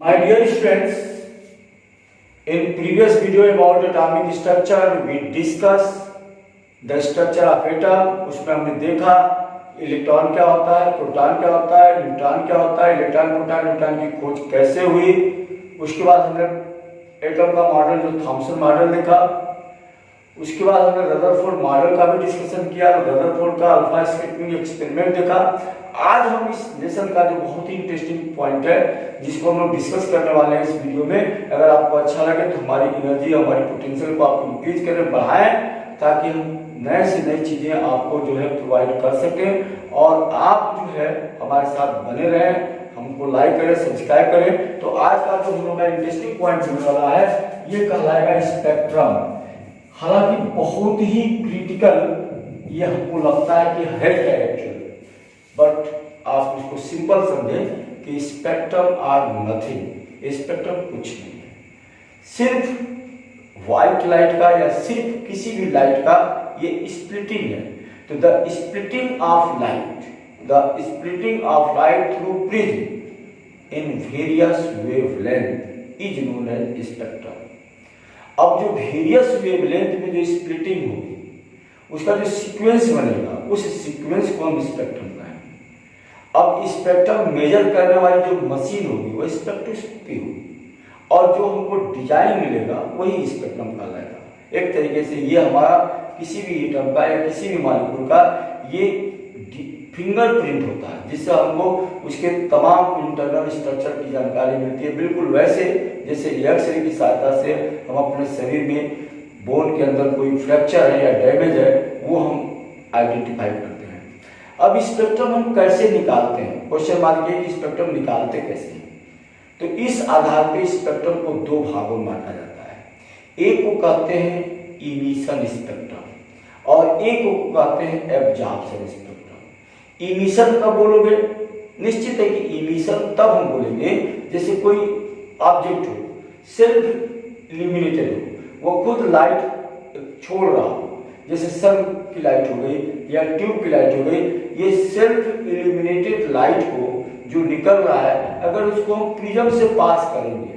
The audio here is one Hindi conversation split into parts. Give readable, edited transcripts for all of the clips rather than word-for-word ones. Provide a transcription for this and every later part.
My dear students, in previous video about atomic structure, we discussed the structure of atom. उसमें हमने देखा इलेक्ट्रॉन क्या होता है, प्रोटॉन क्या होता है, न्यूट्रॉन क्या होता है, इलेक्ट्रॉन प्रोटॉन न्यूट्रॉन की खोज कैसे हुई। उसके बाद हमने एटम का मॉडल जो थॉम्सन मॉडल देखा। उसके बाद हमने रदरफोर्ड मॉडल का भी डिस्कशन किया, रदरफोर्ड का अल्फा स्कैटरिंग एक्सपेरिमेंट देखा। आज हम इस लेसन का जो बहुत ही इंटरेस्टिंग पॉइंट है जिसको हम लोग डिस्कस करने वाले हैं इस वीडियो में, अगर आपको अच्छा लगे तो हमारी एनर्जी हमारी पोटेंशियल को आप इंक्रीज करें, बढ़ाएं, ताकि हम नए से नई चीजें आपको जो है प्रोवाइड कर सकें और आप जो है हमारे साथ बने रहें, हमको लाइक करें, सब्सक्राइब करें। तो आज का जो हम लोग का इंटरेस्टिंग पॉइंट होने वाला है ये कहलाएगा स्पेक्ट्रम। हालांकि बहुत ही क्रिटिकल ये हमको लगता है कि है एक्चुअली, बट आप इसको सिंपल समझें कि स्पेक्ट्रम आर नथिंग। स्पेक्ट्रम कुछ नहीं है, सिर्फ व्हाइट लाइट का या सिर्फ किसी भी लाइट का ये स्प्लिटिंग है। तो the splitting of light through prism in various wavelength is known as spectrum. अब जो वेरियस वेवलेंथ में जो स्प्लिटिंग होगी उसका जो सीक्वेंस बनेगा उस सीक्वेंस को हम स्पेक्ट्रम कहेंगे। अब स्पेक्ट्रम मेजर करने वाली जो मशीन होगी वो स्पेक्ट्रोस्कोपी होगी और जो हमको डिजाइन मिलेगा वही स्पेक्ट्रम कहलाएगा। एक तरीके से ये हमारा किसी भी एटम का या किसी भी मॉलिक्यूल का ये फिंगरप्रिंट होता है जिससे हमको उसके तमाम इंटरनल स्ट्रक्चर की जानकारी मिलती है। बिल्कुल वैसे जैसे एक्सरे की सहायता से हम अपने शरीर में बोन के अंदर कोई फ्रैक्चर है या डैमेज है वो हम आइडेंटिफाई करते हैं। अब स्पेक्ट्रम हम कैसे निकालते हैं, क्वेश्चन मार्क ये कि स्पेक्ट्रम निकालते कैसे हैं। तो इस आधार पर स्पेक्ट्रम को दो भागों में बांटा जाता है। एक को कहते हैं इमिशन स्पेक्ट्रम और एक को कहते हैं एब्जॉर्प्शन स्पेक्ट्रम। इमिशन कब बोलोगे, निश्चित है कि इमिशन तब हम बोलेंगे जैसे कोई ऑब्जेक्ट हो, सेल्फ इल्यूमिनेटेड हो, वो खुद लाइट छोड़ रहा हो, जैसे सन की लाइट हो गई या ट्यूब की लाइट हो गई। ये सेल्फ इल्यूमिनेटेड लाइट को जो निकल रहा है अगर उसको हम प्रिज्म से पास करेंगे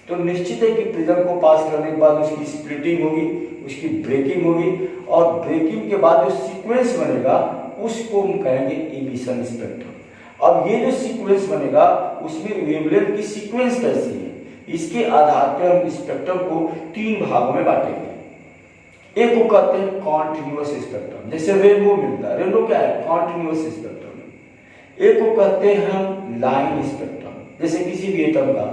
तो निश्चित है कि प्रिज्म को पास करने के बाद उसकी स्प्लिटिंग होगी, उसकी ब्रेकिंग होगी और ब्रेकिंग के बाद जो सीक्वेंस बनेगा उसको हम कहेंगे इमिशन स्पेक्ट्रम। अब ये जो सीक्वेंस बनेगा उसमें वेवलेंथ की सीक्वेंस कैसी है, इसके आधार पर हम स्पेक्ट्रम को तीन भागों में बांटेंगे। एक को कहते हैं कॉन्टिन्यूअस स्पेक्ट्रम, जैसे रेनबो मिलता है, रेनबो क्या है, कॉन्टिन्यूअस स्पेक्ट्रम। एक को कहते हैं हम लाइन स्पेक्ट्रम, जैसे किसी भी एटम का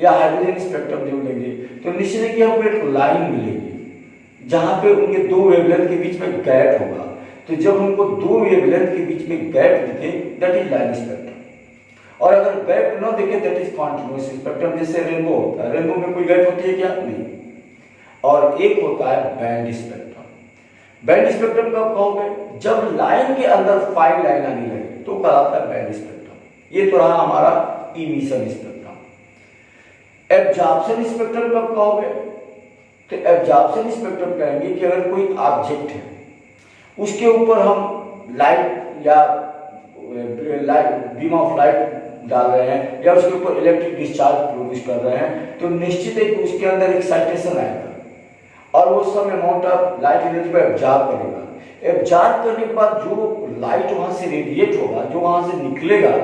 या हाइड्रोजन स्पेक्ट्रम जो लेंगे तो निश्चित है कि हमको एक लाइन मिलेगी जहां पे उनके दो वेवलेंथ के बीच में गैप होगा। तो जब हमको दो वेवलेंथ के बीच में गैप दिखे दैट इज लाइन स्पेक्ट्रम, और अगर गैप न दिखे दैट इज कॉन्टिन्यूअस स्पेक्ट्रम। जैसे रेनबो होता है, रेनबो में कोई गैप होती है क्या, नहीं। और एक होता है बैंड स्पेक्ट्रम। बैंड स्पेक्ट्रम कब कहोगे, जब लाइन के अंदर फाइन लाइन आने लगे तो कहलाता है बैंड स्पेक्ट्रम। ये तो रहा हमारा इमिशन स्पेक्ट्रम। एब्जॉर्प्शन स्पेक्ट्रम कब कहोगे, तो एब्जॉर्प्शन स्पेक्ट्रम कहेंगे कि अगर कोई ऑब्जेक्ट है उसके ऊपर हम लाइट या बीम ऑफ लाइट डाल रहे हैं या उसके ऊपर इलेक्ट्रिक डिस्चार्ज प्रोड्यूस कर रहे हैं तो निश्चित है कि उसके अंदर एक्साइटेशन आएगा और वो some amount of light energy को एब्जॉर्ब करेगा। एब्जॉर्ब करने के बाद जो लाइट वहां से रेडिएट होगा, जो वहां से निकलेगा,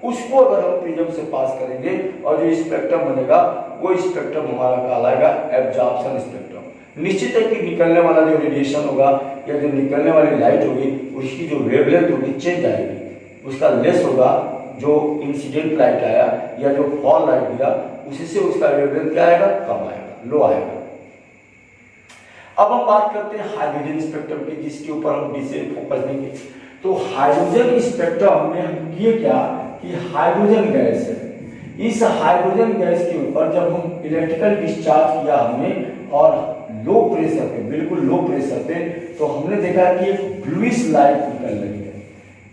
उसको अगर हम प्रिज्म से पास करेंगे और जो स्पेक्ट्रम बनेगा वो स्पेक्ट्रम हमारा कहलाएगा एब्जॉर्प्शन स्पेक्ट्रम। निश्चित है कि निकलने वाला जो रेडिएशन होगा या जो निकलने वाली लाइट होगी उसकी जो वेवलेंथ होगी चेंज आएगी, उसका लेस होगा। जो इंसिडेंट लाइट आया या जो फॉल लाइट गिरा उसी से उसका वेवलेंथ क्या आएगा, कम आएगा, लो आएगा। अब हम बात करते हैं हाइड्रोजन स्पेक्ट्रम की, जिसके ऊपर हम विशेष फोकस देंगे। तो हाइड्रोजन स्पेक्ट्रम में हम किए क्या कि हाइड्रोजन गैस है, इस हाइड्रोजन गैस के ऊपर जब हम इलेक्ट्रिकल डिस्चार्ज किया हमने और लो प्रेशर पे, बिल्कुल लो प्रेशर पे, तो हमने देखा कि एक ब्लूइश लाइट निकल रही है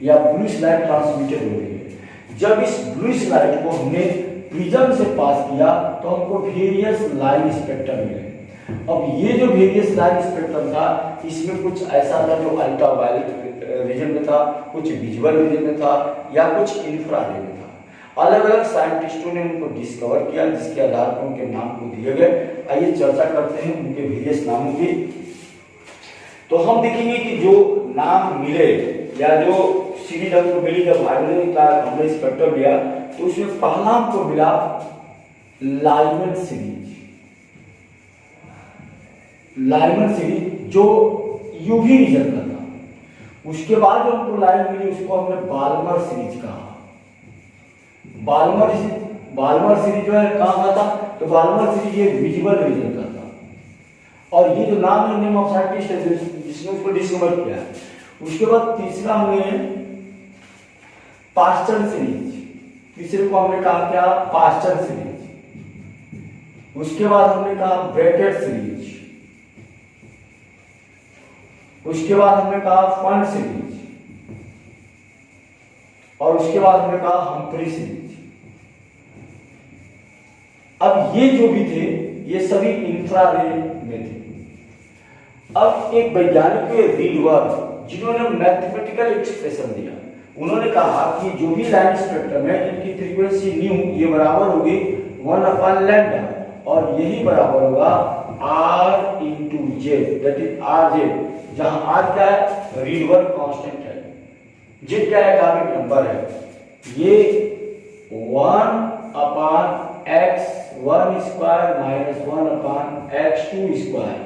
या ब्लूइश लाइट ट्रांसमिटेड हो रही है। जब इस ब्लूइश लाइट को हमने प्रिज्म से पास किया तो हमको वेरियस लाइन स्पेक्ट्रम मिले। अब ये जो वेरियस लाइन स्पेक्ट्रम था इसमें कुछ ऐसा था जो अल्ट्रावायलेट रीजन में था, कुछ विजुअल रीजन में था या कुछ इंफ्रारेड में था। अलग अलग साइंटिस्टों ने उनको डिस्कवर किया, जिसके आधार पर उनके नाम को दिए गए। आइए चर्चा करते हैं उनके वेरियस नामों की। तो हम देखेंगे कि जो नाम मिले या जो सीरीज हमको मिली, जब हाइड्रोजन का हमने स्पेक्ट्रम लिया तो उसमें पहला हमको मिला लाइमन सीरीज। लाइमन सीरीज जो यूवी रीजन का था। उसके बाद जो हमको लाइन मिली उसको हमने बाल्मर सीरीज कहा। बाल्मर सीरीज जो है कहाँ का था? तो बाल्मर सीरीज ये विजिबल रीजन का था। और ये जो नाम है, नेम ऑफ साइंटिस्ट है जिसने उसको डिस्कवर किया है। उसके बाद तीसरा हमने पास्चर सीरीज, तीसरे को हमने कहा क्या? Paschen series. उसके बाद हमने कहा ब्रैकेट सीरीज। उसके बाद हमने कहा फंड सीरीज। और उसके बाद हमने कहा हम्फ्री सीरीज। अब ये जो भी थे ये सभी इंफ्रारेड में थे। अब एक वैज्ञानिक रीडवर जिन्होंने मैथमेटिकल एक्सप्रेशन दिया, उन्होंने कहा कि जो भी लाइन स्पेक्ट्रम है इनकी फ्रीक्वेंसी न्यू ये बराबर होगी 1/λ, और यही बराबर होगा r into Z, that is are Z, जहां आर क्या है? रीडवर कांस्टेंट है, जेड क्या है? एटॉमिक नंबर है। ये 1/x1 square minus 1/x2 square,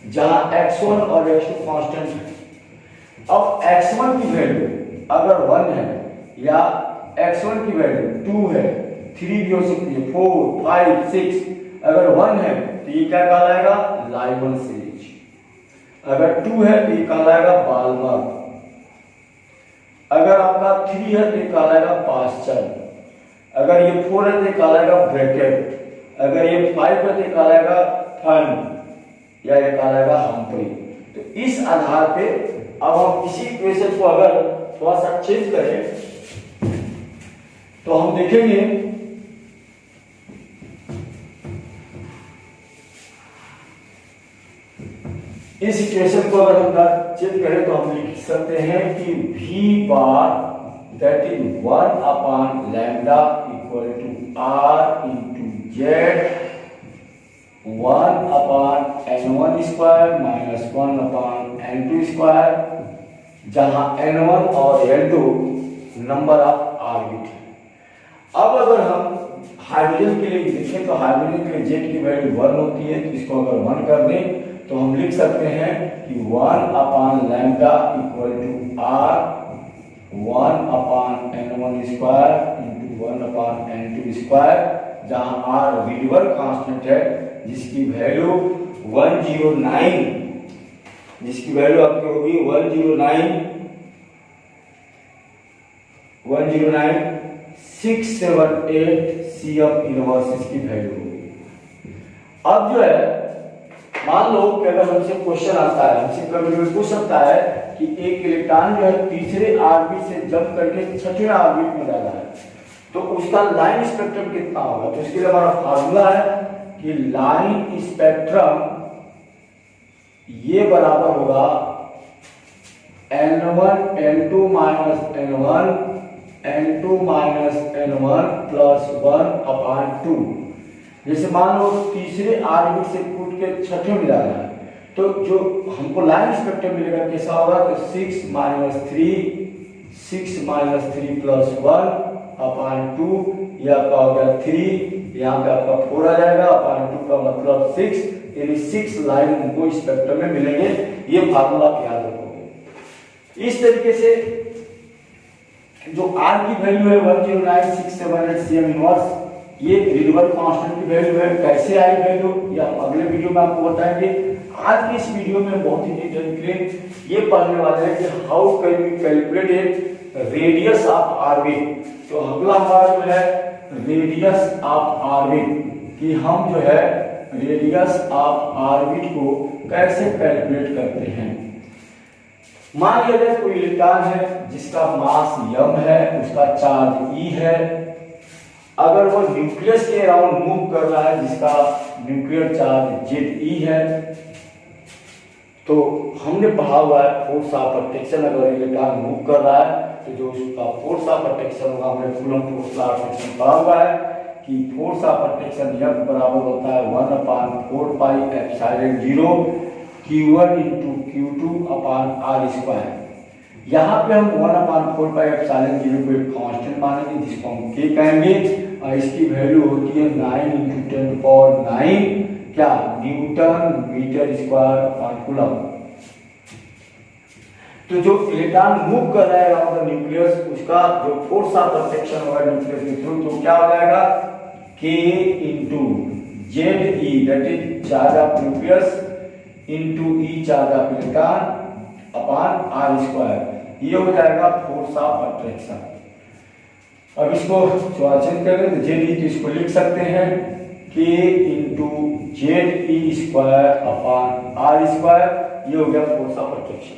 जहां x1 और x2 कांस्टेंट है। अब x1 की वैल्यू अगर 1 है या x1 की वैल्यू 2 है, 3 भी हो सकती है, 4, 5, 6, अगर 1 है तो ये क्या कहलाएगा? Lyman series. अगर 2 है तो ये कहलाएगा बाल्मर। अगर आपका 3 है तो ये कहलाएगा पास्चर। अगर ये 4 है तो ये कहलाएगा ब्रैकेट। अगर ये 5 है तो ये कहलाएगा फंड, या ये कहलाएगा हम्फ्री। तो इस आधार पे अब हम इसी इक्वेशन को अगर थोड़ा सा चेंज करें तो हम देखेंगे इस इक्वेशन को अगर हम चेंज करें तो हम लिख सकते हैं कि v बार that is 1/λ equal to r into Z 1/n1 square minus 1/n2 square, जहां n1 और n2 नंबर ऑफ ऑर्बिट है। अब अगर हम हाइड्रोजन के लिए देखें तो हाइड्रोजन के लिए जेड की वैल्यू 1 होती है, तो इसको अगर 1 कर दें तो हम लिख सकते हैं कि 1/λ equal to r 1/n1 square into 1/n2 square, जहां r रीडवर कांस्टेंट है जिसकी वैल्यू 109, जिसकी वैल्यू आपकी होगी 109,678 CF इनवर्स इसकी वैल्यू होगी। अब जो है मान लो कि अगर हमसे क्वेश्चन आता है, हमसे कभी पूछ सकता है कि एक इलेक्ट्रॉन जो है तीसरे ऑर्बिट से जंप करके छठवें ऑर्बिट में डाला है, तो उसका लाइन स्पेक्ट्रम कितना होगा? तो इसके लिए हमारा फार्मूला है कि लाइन स्पेक्ट्रम ये बराबर होगा n1 n2 minus n1 n2 minus n1 plus 1/2। जैसे मान लो तीसरे ऑर्बिट से कूद के छठे में जा रहा है, तो जो हमको लाइन स्पेक्ट्रम मिलेगा कैसा होगा? तो 6 माइनस 3 प्लस 1/2, यह आपका हो गया 3, यहाँ पे आपका 4 आ जाएगा, 2 का मतलब 6, यानी 6 लाइन हमको स्पेक्ट्रम में मिलेंगे। ये फार्मूला आप याद रखोगे। इस तरीके से जो आर की वैल्यू है 109,678 CF इनवर्स, ये रीडवर कांस्टेंट की वैल्यू है। कैसे आई वैल्यू ये हम अगले वीडियो में आपको बताएंगे। आज की इस वीडियो में बहुत ही डिटेल ये पढ़ने वाले हैं कि how can we calculate radius of orbit. तो अगला हमारा जो है रेडियस ऑफ ऑर्बिट, कि हम जो है रेडियस ऑफ ऑर्बिट को कैसे कैलकुलेट करते हैं। मान लिया कोई इलेक्ट्रॉन है जिसका मास m है, उसका चार्ज e है। अगर वो न्यूक्लियस के अराउंड मूव कर रहा है जिसका न्यूक्लियर चार्ज Ze है, तो हमने पढ़ा हुआ है फोर्स ऑफ अट्रैक्शन, अगर इलेक्ट्रॉन मूव कर रहा है तो जो उसका फोर्स ऑफ अट्रैक्शन होगा, हमने coulomb force law of attraction पढ़ा हुआ है कि फोर्स ऑफ अट्रैक्शन F बराबर होता है 1/4 pi epsilon 0 Q1 × Q2 R square. यहाँ पे हम 1/4 पाई एप्सिलॉन 0 को एक कांस्टेंट मानेंगे जिसको हम K कहेंगे, और इसकी वैल्यू होती है 9 × 10⁹ क्या न्यूटन मीटर स्क्वायर पर कूलम्ब। तो जो इलेक्ट्रॉन मूव कर रहा है अराउंड द न्यूक्लियस, उसका जो फोर्स ऑफ अट्रैक्शन होगा न्यूक्लियस के थ्रू, तो क्या हो जाएगा K × ZE, that is charge of nucleus × E charge of electron upon R square. ये हो जाएगा फोर्स ऑफ अट्रैक्शन। अब इसको चेंज करें तो ZE, तो इसको लिख सकते हैं K × ZE square upon R square. ये हो गया फोर्स ऑफ अट्रैक्शन।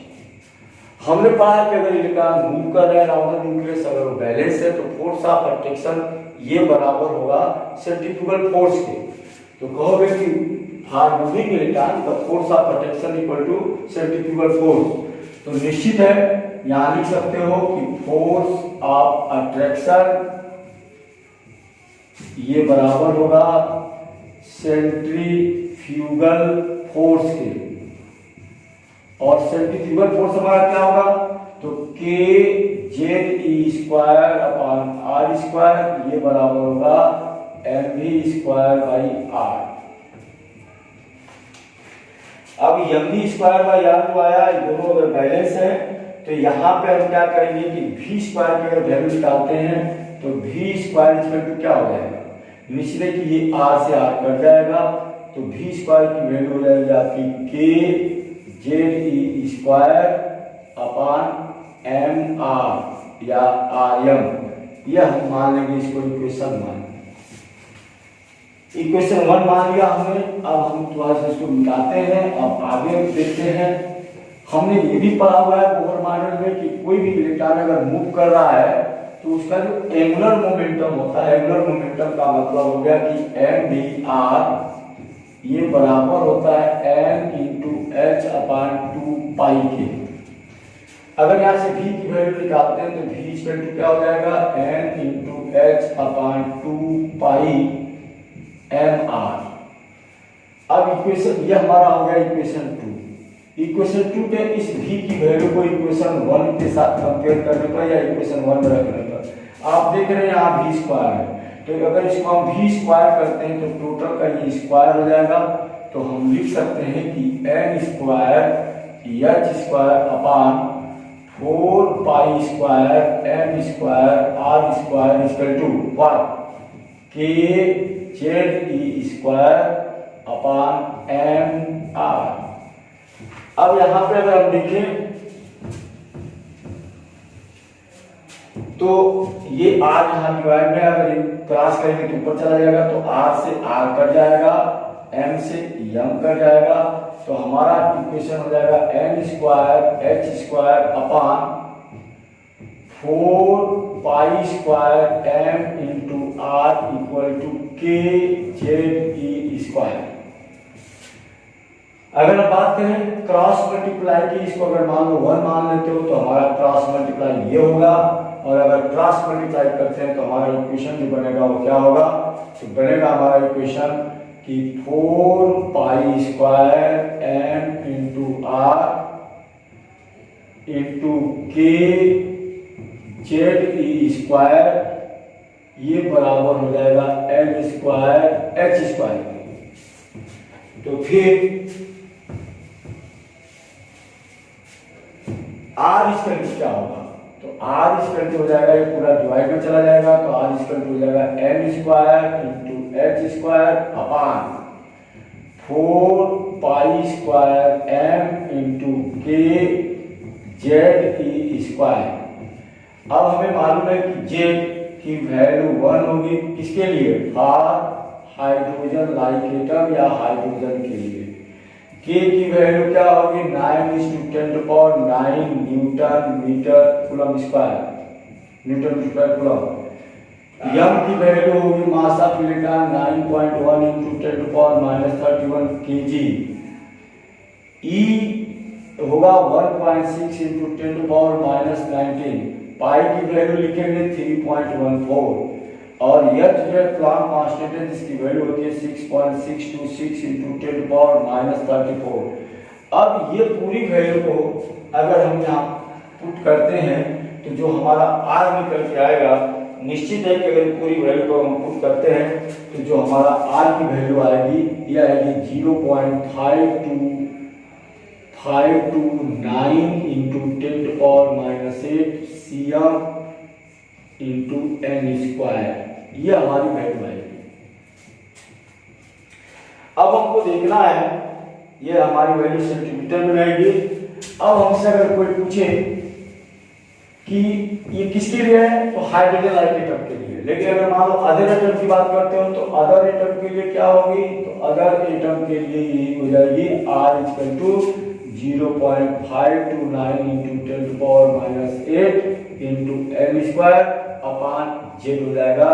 हमने पढ़ा कि अगर इलेक्ट्रॉन मूव कर रहा है अराउंड द न्यूक्लियस, अगर वो बैलेंस है तो फोर्स ऑफ अट्रैक्शन ये बराबर होगा सेंट्रीफ्यूगल फोर्स के। तो कहोगे कि for moving electron the force of attraction equal to centrifugal force. तो निश्चित है यहां लिख सकते हो कि फोर्स ऑफ अट्रैक्शन ये बराबर होगा सेंट्रीफ्यूगल फोर्स के, और सेंट्रीफ्यूगल फोर्स हमारा क्या होगा, तो K ZE square upon R square, ये बराबर होगा mv स्क्वायर बाई R। अब mv स्क्वायर बाई R जो आया, दोनों अगर बैलेंस है तो यहाँ पे हम क्या करेंगे कि v स्क्वायर की अगर वैल्यू निकालते हैं तो v स्क्वायर इक्वल टू क्या हो जाएगा, निश्चित है कि ये R से R कट जाएगा, तो v स्क्वायर की वैल्यू हो जाएगी आपकी K ZE square upon mr या Rm। यह हम मान लेंगे, इसको इक्वेशन 1। इक्वेशन 1 मान लिया हमने। अब हम थोड़ा सा इसको मिटाते हैं, अब आगे देखते हैं। हमने ये भी पढ़ा हुआ है बोहर मॉडल में कि कोई भी इलेक्ट्रॉन अगर मूव कर रहा है तो उसका जो एंगुलर मोमेंटम होता है, एंगुलर मोमेंटम का मतलब हो गया कि mdr ये बराबर होता है m × h अपॉन 2 पाई के। अगर यहाँ से v की वैल्यू निकालते हैं तो v इक्वल टू क्या हो जाएगा, m × h अपॉन 2 पाई mr। अब इक्वेशन ये हमारा हो गया इक्वेशन 2। इक्वेशन 2 के इस v की वैल्यू को इक्वेशन 1 के साथ कंपेयर करने पर या इक्वेशन 1 में रखने पर आप देख रहे हैं यहाँ v स्क्वायर है, तो अगर इसको हम v स्क्वायर करते हैं तो टोटल का ये स्क्वायर हो जाएगा। तो हम लिख सकते हैं कि n square h square upon 4 pi square m square r square equal to what, K ZE square upon mr। अब यहाँ पे अगर हम देखें तो ये r यहाँ डिवाइड में अगर क्रॉस करेंगे तो ऊपर चला जाएगा, तो r से r कट जाएगा, m से m कट जाएगा, तो हमारा इक्वेशन हो जाएगा n square h square upon 4 pi square m into r equal to K ZE square. अगर हम बात करें क्रॉस मल्टीप्लाई की, इसको अगर मान लो 1 मान लेते हो तो हमारा क्रॉस मल्टीप्लाई ये होगा, और अगर क्रॉस मल्टीप्लाई करते हैं तो हमारा इक्वेशन जो बनेगा वो क्या होगा, तो बनेगा हमारा इक्वेशन कि 4 pi square m into r into K ZE square, ये बराबर हो जाएगा m स्क्वायर h स्क्वायर। तो फिर R इक्वल टू क्या होगा, तो R इक्वल टू हो जाएगा, ये पूरा डिवाइड में चला जाएगा, तो R इक्वल टू हो जाएगा m square into h square upon 4 pi square m into K ZE square. अब हमें मालूम है कि Z की वैल्यू 1 होगी, किसके लिए, फॉर हाइड्रोजन लाइक एटम या हाइड्रोजन के लिए। K की वैल्यू क्या होगी, 9×10⁹ newton metre coulomb square, newton square coulomb. m की वैल्यू होगी mass of electron 9.1 × 10⁻³ kg। E होगा 1.6 इंटू 10⁻⁻19। पाई की वैल्यू लिखेंगे 3.14 और यह जो प्लांक कांस्टेंट है जिसकी वैल्यू होती है 6.626 इंटू 10⁻34। अब ये पूरी वैल्यू को अगर हम यहाँ पुट करते हैं तो जो हमारा आर निकल के आएगा, निश्चित है कि अगर पूरी वैल्यू को हम पुट करते हैं तो जो हमारा आर की वैल्यू आएगी ये आएगी 0.529 into 10⁻⁸ CM into N square, ये हमारी वैल्यू आएगी। अब हमको देखना है ये हमारी वैल्यू सेंटीमीटर में आएगी। अब हमसे अगर कोई पूछे कि ये किसके लिए है तो हाइड्रोजन आइसोटोप के लिए, लेकिन अगर मान लो अदर एटम की बात करते हो तो अदर एटम के लिए क्या होगी, तो अदर एटम के लिए ये हो जाएगी R equal to 0.529 into 10⁻⁸ into N square upon Z हो जाएगा,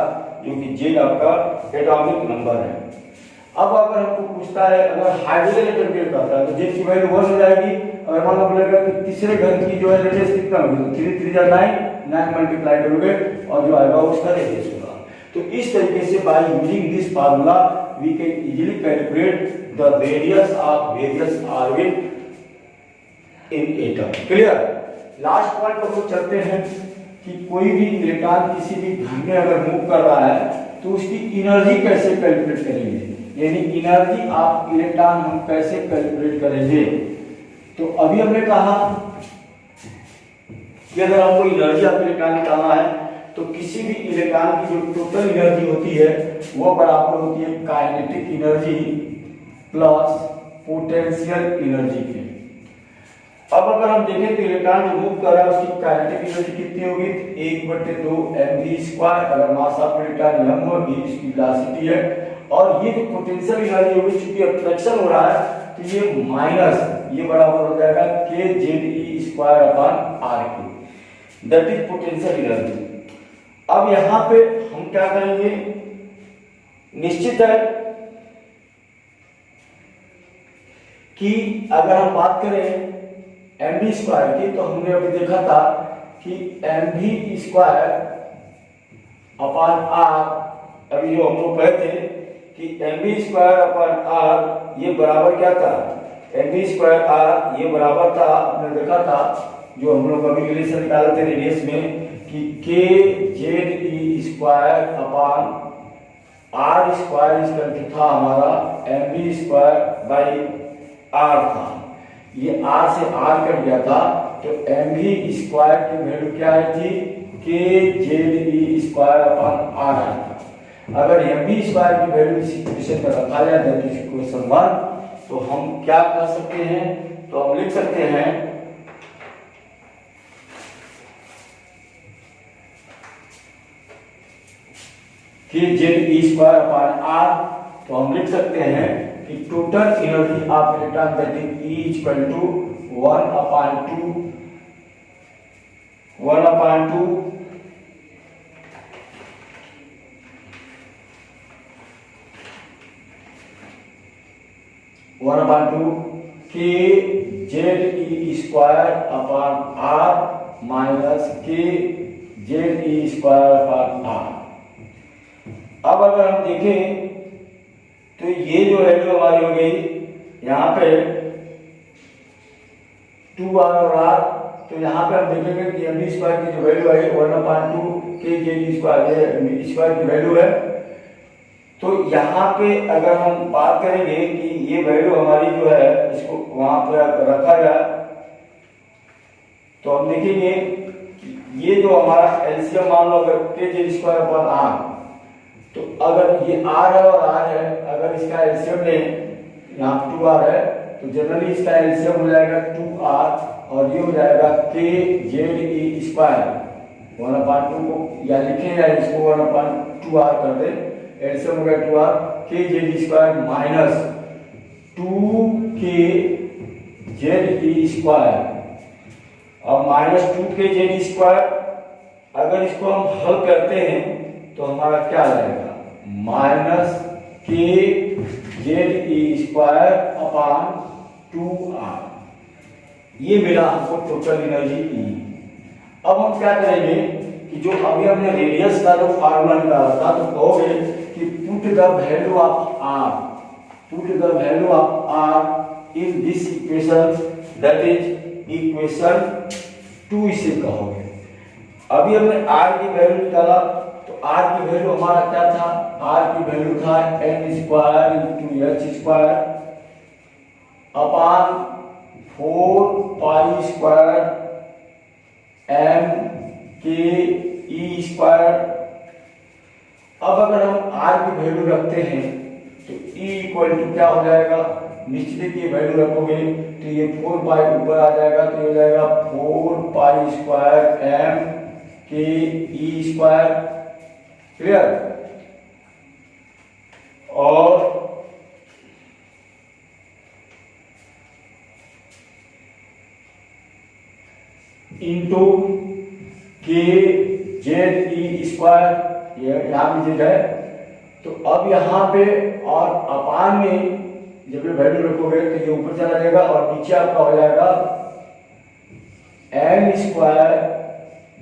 जो कि जेड आपका एटॉमिक नंबर है। अब अगर हमको पूछता है अगर हाइड्रोजन एटम के लिए कहता है तो जेड की वैल्यू 1 हो जाएगी। अगर मान लो बोलेगा कि तीसरे घन की जो है रेडियस कितना होगी तो 3 3 9 मल्टीप्लाई करोगे और जो आएगा उसका रेडियस होगा। तो इस तरीके से by using this formula we can easily calculate the radius of various orbit in atom. Clear. Last point पर हम चलते हैं कि कोई भी इलेक्ट्रॉन किसी भी घन में अगर मूव कर रहा है तो उसकी एनर्जी कैसे कैलकुलेट करेंगे, यानी एनर्जी ऑफ इलेक्ट्रॉन हम कैसे कैलकुलेट करेंगे। तो अभी हमने कहा कि अगर हमको एनर्जी ऑफ इलेक्ट्रॉन निकालना है तो किसी भी इलेक्ट्रॉन की जो टोटल एनर्जी होती है वो बराबर होती है kinetic energy plus potential energy के। अब अगर हम देखें तो इलेक्ट्रॉन जो मूव कर रहा है उसकी काइनेटिक एनर्जी कितनी होगी, 1/2 mv²। अगर मास ऑफ इलेक्ट्रॉन m होगी, इसकी वेलोसिटी है, और ये जो पोटेंशियल एनर्जी होगी चूंकि अट्रैक्शन हो रहा है तो ये माइनस ये बराबर हो जाएगा kZe²/r के, दैट इज पोटेंशियल एनर्जी। अब यहां पे हम क्या करेंगे, निश्चित है कि अगर हम बात करें mv² की तो हमने अभी देखा था कि mv²/r, अभी जो हम लोग पढ़े थे कि mv²/r ये बराबर क्या था, mv²r ये बराबर था, आपने देखा था जो हम लोग अभी रिलेशन निकाले थे रेडियस में कि kZe²/r² था हमारा mv²/r था। ये r से r कट गया था तो mv² की वैल्यू क्या आई थी, kZe²/r आई था। अगर mv² की वैल्यू इस इक्वेशन में रखा जाए दैट इज इक्वेशन 1 तो हम क्या कर सकते हैं, तो हम लिख सकते हैं कि Ze²/r, तो हम लिख सकते हैं कि total energy of electron that is E equal to 1/2 kZe²/r minus kZe²/r। अब अगर हम देखें तो ये जो वैल्यू हमारी हो गई यहाँ पे 2r और r, तो यहाँ पे हम देखेंगे कि mv² की जो वैल्यू है 1/2 kZe² की वैल्यू है। तो यहाँ पे अगर हम बात करेंगे कि ये वैल्यू हमारी जो है इसको वहां पर रखा जाए तो हम देखेंगे कि ये जो हमारा एलसीएम मान लो अगर kZe²/r, तो अगर ये r है और r है, अगर इसका एलसीएम लें यहाँ 2r है तो जनरली इसका एलसीएम हो जाएगा 2r और ये हो जाएगा kZe²। 1/2 को या लिखें या इसको 1/2r कर दे, एलसीएम हो गया 2r kZe² माइनस 2kZe²। अब माइनस 2kZe², अगर इसको हम हल करते हैं तो हमारा क्या रहेगा, माइनस kZe²/2r। ये मिला हमको टोटल एनर्जी E। अब हम क्या करेंगे कि जो अभी हमने रेडियस का जो फार्मूला निकाला था, तो कहोगे कि put the value of R, put the value of R in this equation, that is equation 2 इसे कहोगे। अभी हमने R की वैल्यू निकाला, तो R की वैल्यू हमारा क्या था, R की वैल्यू था n square into h square upon 4 pi square m के e स्क्वायर। अब अगर हम R की वैल्यू रखते हैं तो E इक्वल टू क्या हो जाएगा, निश्चित की वैल्यू रखोगे तो ये 4 पाई ऊपर आ जाएगा, तो ये हो जाएगा 4 पाई स्क्वायर m के e स्क्वायर। क्लियर? और इंटू के जेड ई स्क्वायर, ये यहाँ भी जेड है। तो अब यहाँ पे और अपान में जब ये वैल्यू रखोगे तो ये ऊपर चला जाएगा और नीचे आपका हो जाएगा N square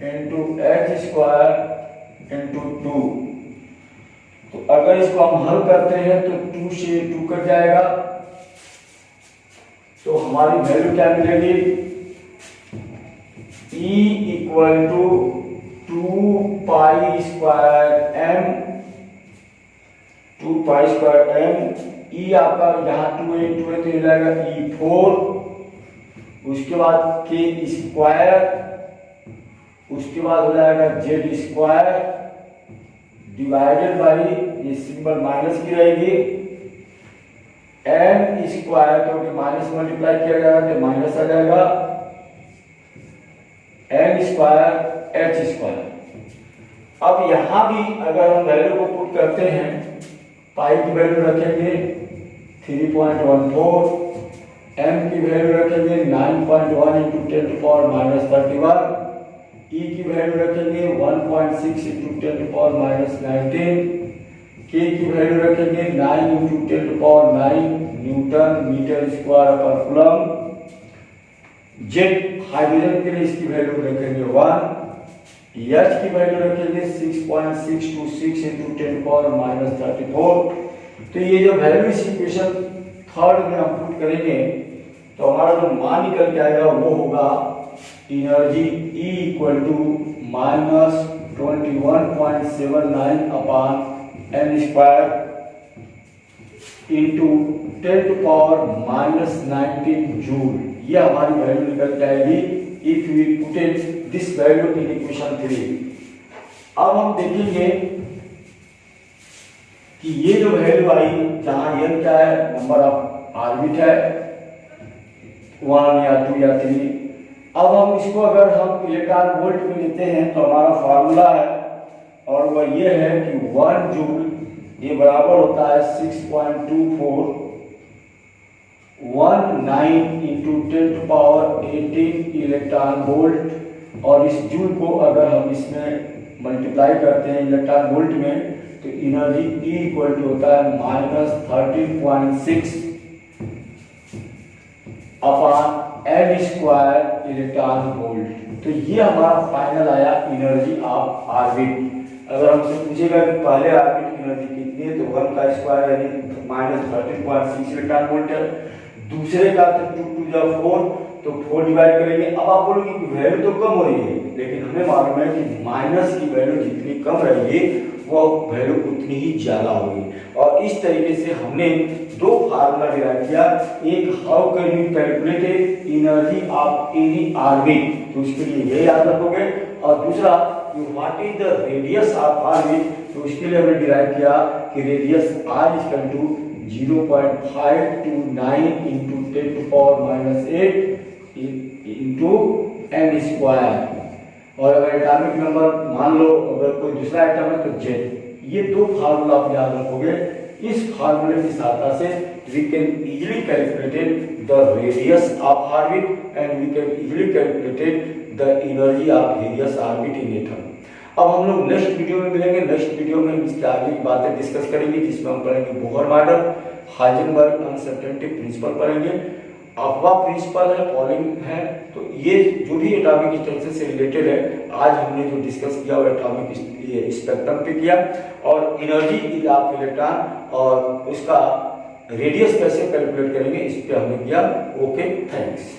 into H square into 2। तो अगर इसको हम हल करते हैं तो 2 से 2 कट जाएगा, तो हमारी वैल्यू क्या मिलेगी, E equal to 2 pi square m, 2 pi square m। E आपका यहाँ 2 इंटू है तो ये जाएगा E4, उसके बाद k स्क्वायर, उसके बाद हो जाएगा z स्क्वायर डिवाइडेड बाई, ये सिंबल माइनस की रहेगी, n स्क्वायर, क्योंकि माइनस मल्टीप्लाई किया जाएगा तो माइनस आ जाएगा, n स्क्वायर h स्क्वायर। अब यहां भी अगर हम वैल्यू को पुट करते हैं, पाई की वैल्यू रखेंगे 3.14, m की वैल्यू रखेंगे 9.1 into 10 to power minus 31, e की वैल्यू रखेंगे 1.6 into 10 to power minus 19, k की वैल्यू रखेंगे 9 into 10 to power 9 newton metre square per coulomb. Z hydrogen के लिए इसकी वैल्यू रखेंगे 1, एच की वैल्यू रखेंगे 6.626 इंटू 10 पावर माइनस 34। तो ये जो वैल्यू इस इक्वेशन थर्ड में हम पुट करेंगे तो हमारा जो मान निकल के आएगा वो होगा energy E equal to minus 21.79 upon N square into 10 to power minus 19 joule. ये हमारी वैल्यू निकल जाएगी if we put this value in equation 3। अब हम देखेंगे कि ये जो वैल्यू आई, जहां n क्या है, नंबर ऑफ ऑर्बिट है 1 या 2 या 3। अब हम इसको अगर हम इलेक्ट्रॉन वोल्ट में लेते हैं तो हमारा फार्मूला है और वह ये है कि 1 जूल ये बराबर होता है 6.24 19 into 10 to power 18 electron volt. और इस जूल को अगर हम इसमें मल्टीप्लाई करते हैं इलेक्ट्रॉन वोल्ट में तो एनर्जी E इक्वल टू होता है minus 13.6 upon N square electron volt. तो ये हमारा फाइनल आया एनर्जी ऑफ ऑर्बिट। अगर हमसे पूछेगा कि पहले ऑर्बिट की एनर्जी कितनी है तो 1 का स्क्वायर यानी माइनस 13.6 इलेक्ट्रॉन वोल्ट है, दूसरे का तो 2 टू जा 4 तो 4 डिवाइड करेंगे। अब आप बोलोगे कि वैल्यू तो कम हो रही है, लेकिन हमें मालूम है कि माइनस की वैल्यू जितनी कम रहेगी वो वैल्यू उतनी ही ज्यादा होगी। और इस तरीके से हमने दो फार्मूला डिराइव किया, एक how can you calculate energy of any orbit, तो उसके लिए ये याद रखोगे, और दूसरा what is the radius of orbit, तो उसके लिए हमने डिराइव किया कि radius r equal to 0.529 into 10 to power minus 8 into n square. और अगर एटॉमिक नंबर मान लो अगर कोई दूसरा एटम है तो z। ये दो फार्मूला आप याद रखोगे। इस फार्मूले की सहायता से we can easily calculate the radius of orbit and we can easily calculate the energy of various orbit in atom. अब हम लोग नेक्स्ट वीडियो में मिलेंगे। नेक्स्ट वीडियो में इसके आगे की बातें डिस्कस करेंगे, जिसमें हम पढ़ेंगे Bohr model, Heisenberg uncertainty principle पढ़ेंगे। अफवाह प्रिंसिपल है, पॉलिंग है। तो ये जो भी एटॉमिक स्ट्रक्चर से रिलेटेड है, आज हमने जो डिस्कस किया वो एटॉमिक स्पेक्ट्रम पे किया, और एनर्जी ऑफ इलेक्ट्रॉन और उसका रेडियस कैसे कैलकुलेट करेंगे इस पे हमने किया। Okay, thanks.